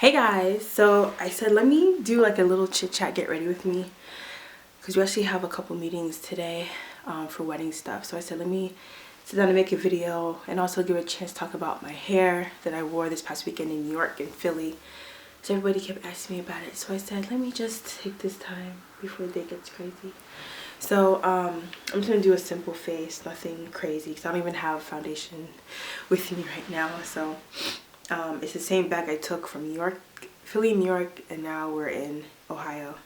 Hey guys, so I said let me do like a little chit chat, get ready with me, because we actually have a couple meetings today for wedding stuff. So I said let me sit down and make a video and also give a chance to talk about my hair that I wore this past weekend in New York and Philly. So everybody kept asking me about it, so I said let me just take this time before the day gets crazy. So I'm just gonna do a simple face, nothing crazy, because I don't even have foundation with me right now. So it's the same bag I took from New York, Philly, New York, and now we're in Ohio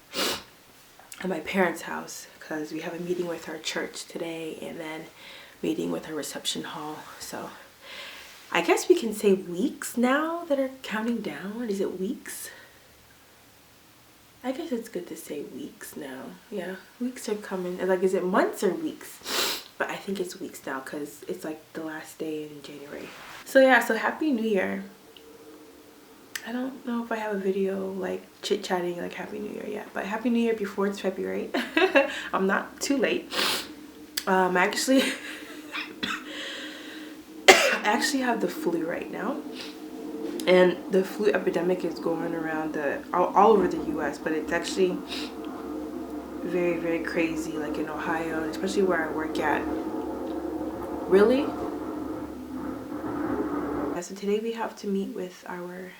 at my parents' house because we have a meeting with our church today and then meeting with our reception hall. So I guess we can say weeks now that are counting down. Is it weeks? I guess it's good to say weeks now. Yeah, weeks are coming. Like, is it months or weeks? But I think it's weeks now because it's like the last day in January. So yeah, so Happy New Year. I don't know if I have a video like chit-chatting like Happy New Year yet, but Happy New Year before it's February. I'm not too late. I actually I actually have the flu right now. And the flu epidemic is going around all over the US, but it's actually very, very crazy, like in Ohio, and especially where I work at. Really? Yeah, so today we have to meet with our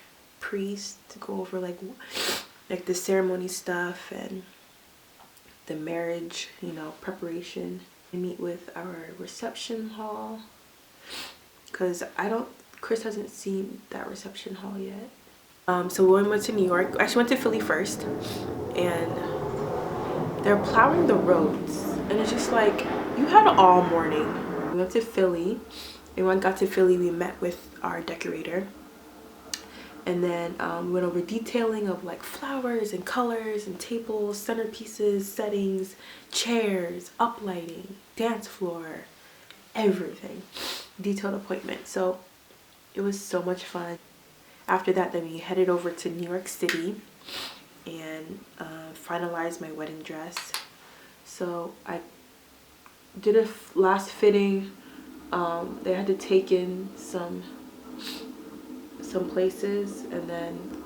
priest to go over like the ceremony stuff and the marriage, preparation. We meet with our reception hall because Chris hasn't seen that reception hall yet. So when we went to New York, actually went to Philly first, and they're plowing the roads, and it's just like, you had all morning. We went to Philly, and when I got to Philly, we met with our decorator, and then we went over detailing of like flowers and colors and tables, centerpieces, settings, chairs, uplighting, dance floor, everything. Detailed appointment. So it was so much fun. After that, then we headed over to New York City and finalized my wedding dress. So I did a last fitting. They had to take in some places, and then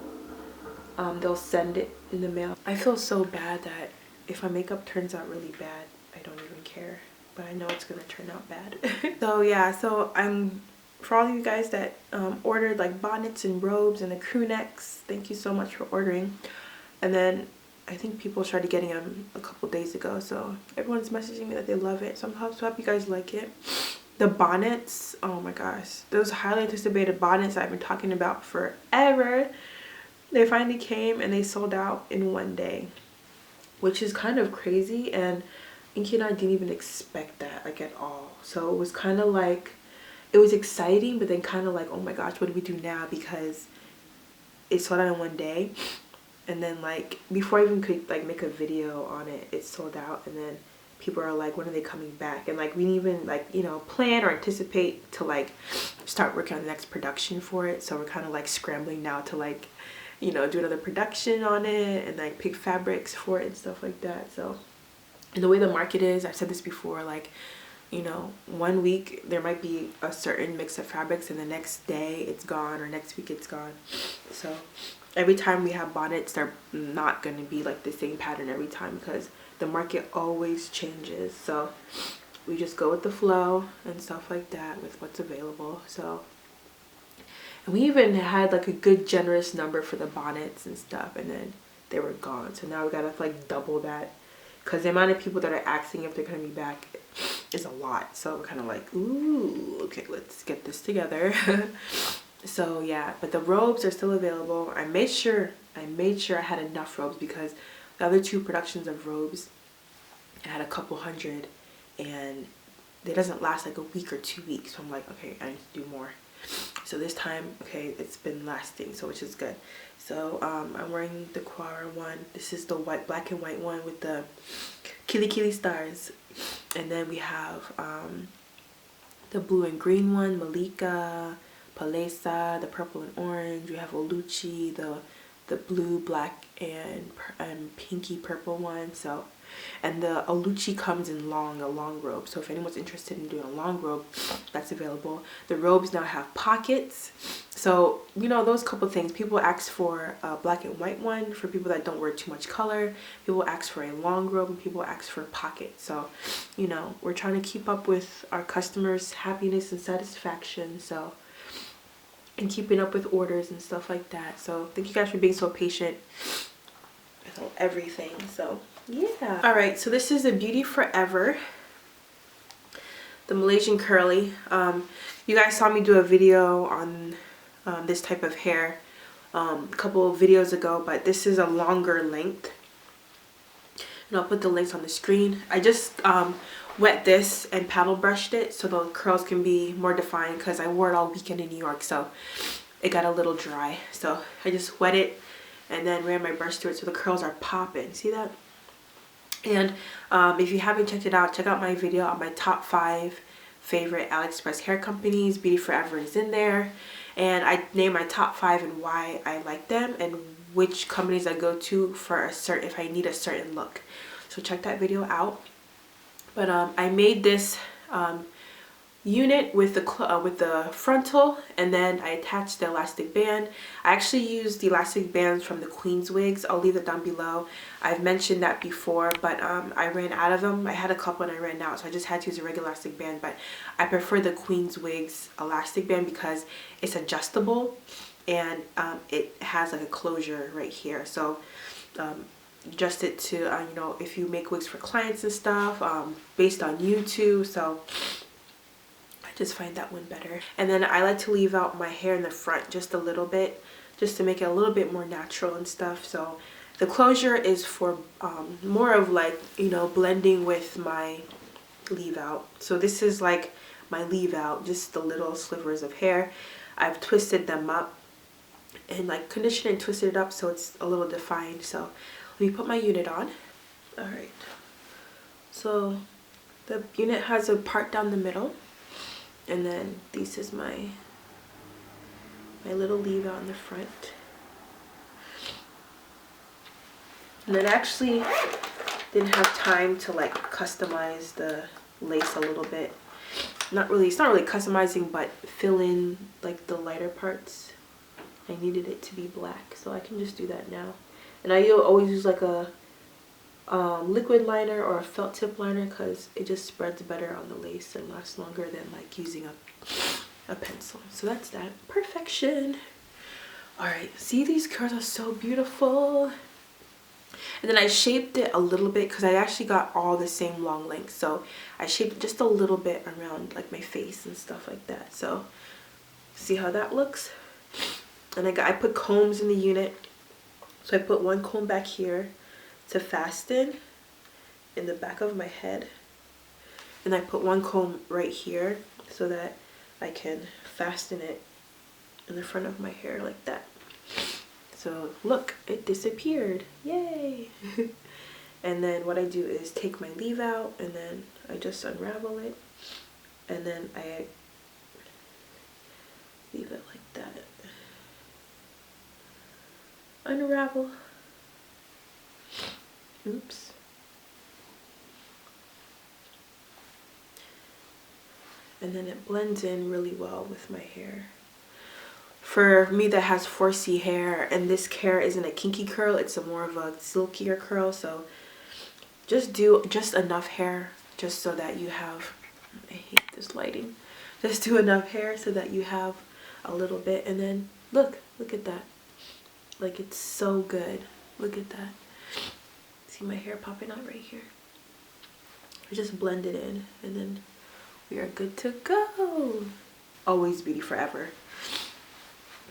they'll send it in the mail. I feel so bad that if my makeup turns out really bad, I don't even care, but I know it's gonna turn out bad. So yeah, so for all of you guys that ordered like bonnets and robes and the crew necks, thank you so much for ordering. And then I think people started getting them a couple days ago, so everyone's messaging me that they love it, so I'm so happy you guys like it. The bonnets, oh my gosh, those highly anticipated bonnets I've been talking about forever, they finally came and they sold out in one day, which is kind of crazy. And Inky and I didn't even expect that, like, at all. So it was kind of like, it was exciting, but then kind of like, oh my gosh, what do we do now, because it sold out in one day. And then like before I even could like make a video on it, it sold out. And then people are like, when are they coming back? And like we didn't even like plan or anticipate to like start working on the next production for it. So we're kind of like scrambling now to like do another production on it and like pick fabrics for it and stuff like that. So, and the way the market is, I've said this before, like 1 week there might be a certain mix of fabrics and the next day it's gone, or next week it's gone. So every time we have bonnets, they're not going to be like the same pattern every time because the market always changes. So we just go with the flow and stuff like that with what's available. So, and we even had like a good generous number for the bonnets and stuff, and then they were gone. So now we gotta like double that because the amount of people that are asking if they're gonna be back is a lot. So we're kind of like, ooh, okay, let's get this together. So yeah, but the robes are still available. I made sure I had enough robes because the other two productions of robes, I had a couple hundred, and it doesn't last like a week or 2 weeks. So I'm like, okay, I need to do more. So this time, okay, it's been lasting, so which is good. So I'm wearing the Quara one. This is the black and white one with the kili stars, and then we have the blue and green one, Malika, Palesa, the purple and orange. We have Oluchi, the blue, black, and pinky purple one. So And the aluchi comes in a long robe. So if anyone's interested in doing a long robe, that's available. The robes now have pockets. So, you know, those couple things. People ask for a black and white one for people that don't wear too much color. People ask for a long robe, and people ask for pockets. So, you know, we're trying to keep up with our customers' happiness and satisfaction. So, and keeping up with orders and stuff like that. So thank you guys for being so patient with everything. So yeah. All right, so this is the Beauty Forever, the Malaysian curly. You guys saw me do a video on this type of hair a couple of videos ago, but this is a longer length, and I'll put the links on the screen. I just wet this and paddle brushed it so the curls can be more defined, because I wore it all weekend in New York, so it got a little dry. So I just wet it and then ran my brush through it so the curls are popping. See that? And if you haven't checked it out, check out my video on my top 5 favorite Aliexpress hair companies. Beauty Forever is in there, and I named my top 5 and why I like them and which companies I go to for a certain, if I need a certain look. So check that video out. But I made this unit with the frontal, and then I attached the elastic band. I actually used the elastic bands from the Queen's wigs. I'll leave it down below. I've mentioned that before, but I ran out of them. I had a couple and I ran out, so I just had to use a regular elastic band. But I prefer the Queen's wigs elastic band because it's adjustable, and it has like a closure right here. So adjust it to you know, if you make wigs for clients and stuff, based on you too. So I just find that one better. And then I like to leave out my hair in the front just a little bit, just to make it a little bit more natural and stuff. So the closure is for more of like, you know, blending with my leave out. So this is like my leave out, just the little slivers of hair. I've twisted them up and like conditioned and twisted it up so it's a little defined. So let me put my unit on. All right, so the unit has a part down the middle, and then this is my little leave out in the front. And then I actually didn't have time to like customize the lace a little bit. It's not really customizing, but fill in like the lighter parts. I needed it to be black, so I can just do that now. And I always use like a liquid liner or a felt tip liner, because it just spreads better on the lace and lasts longer than like using a pencil. So that's that. Perfection. All right, see, these curls are so beautiful. And then I shaped it a little bit because I actually got all the same long length, so I shaped it just a little bit around like my face and stuff like that. So see how that looks? And I put combs in the unit. So I put one comb back here to fasten in the back of my head, and I put one comb right here so that I can fasten it in the front of my hair like that. So look, it disappeared. Yay! And then what I do is take my leave out, and then I just unravel it, and then I leave it like that. Unravel. Oops. And then it blends in really well with my hair. For me that has 4C hair, and this hair isn't a kinky curl, it's a more of a silkier curl, so just do just enough hair just so that you have, I hate this lighting, just do enough hair so that you have a little bit. And then look at that. Like, it's so good. Look at that. See my hair popping out right here? I just blend it in, and then we are good to go. Always Beauty Forever.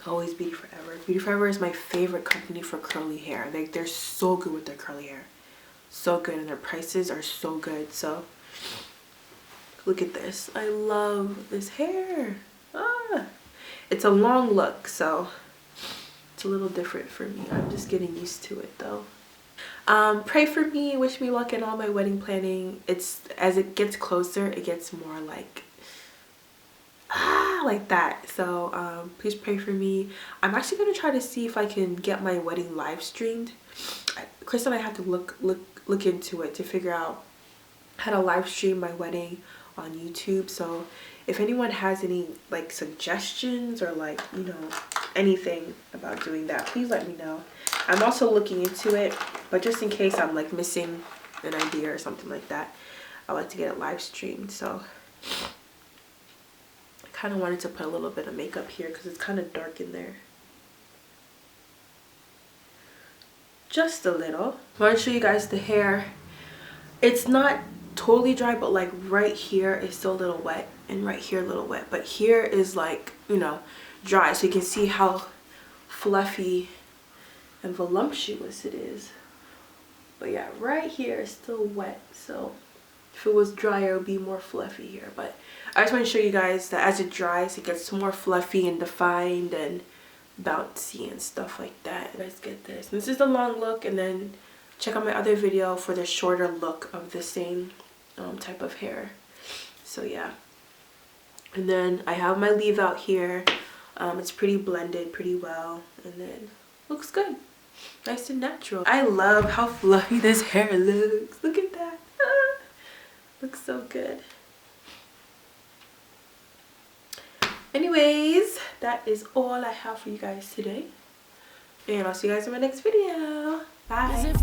Always Beauty Forever. Beauty Forever is my favorite company for curly hair. Like, they're so good with their curly hair. So good, and their prices are so good. So look at this. I love this hair. It's a long look, so it's a little different for me. I'm just getting used to it though. Pray for me, wish me luck in all my wedding planning. It's, as it gets closer, it gets more like like that. So please pray for me. I'm actually gonna try to see if I can get my wedding live streamed. Chris and I have to look look into it to figure out how to live stream my wedding on YouTube. So if anyone has any like suggestions or like, you know, anything about doing that, please let me know. I'm also looking into it, but just in case I'm like missing an idea or something like that, I like to get it live streamed. So I kind of wanted to put a little bit of makeup here because it's kind of dark in there. Just a little. I want to show you guys the hair. It's not totally dry, but like right here is still a little wet and right here a little wet, but here is like, you know, dry, so you can see how fluffy and voluptuous it is. But yeah, right here is still wet, so if it was drier it would be more fluffy here. But I just want to show you guys that as it dries it gets more fluffy and defined and bouncy and stuff like that. You guys get this. This is the long look, and then check out my other video for the shorter look of the same type of hair. So yeah, and then I have my leave out here. It's pretty blended pretty well, and then looks good, nice and natural. I love how fluffy this hair looks. Look at that. Looks so good. Anyways, that is all I have for you guys today, and I'll see you guys in my next video. Bye.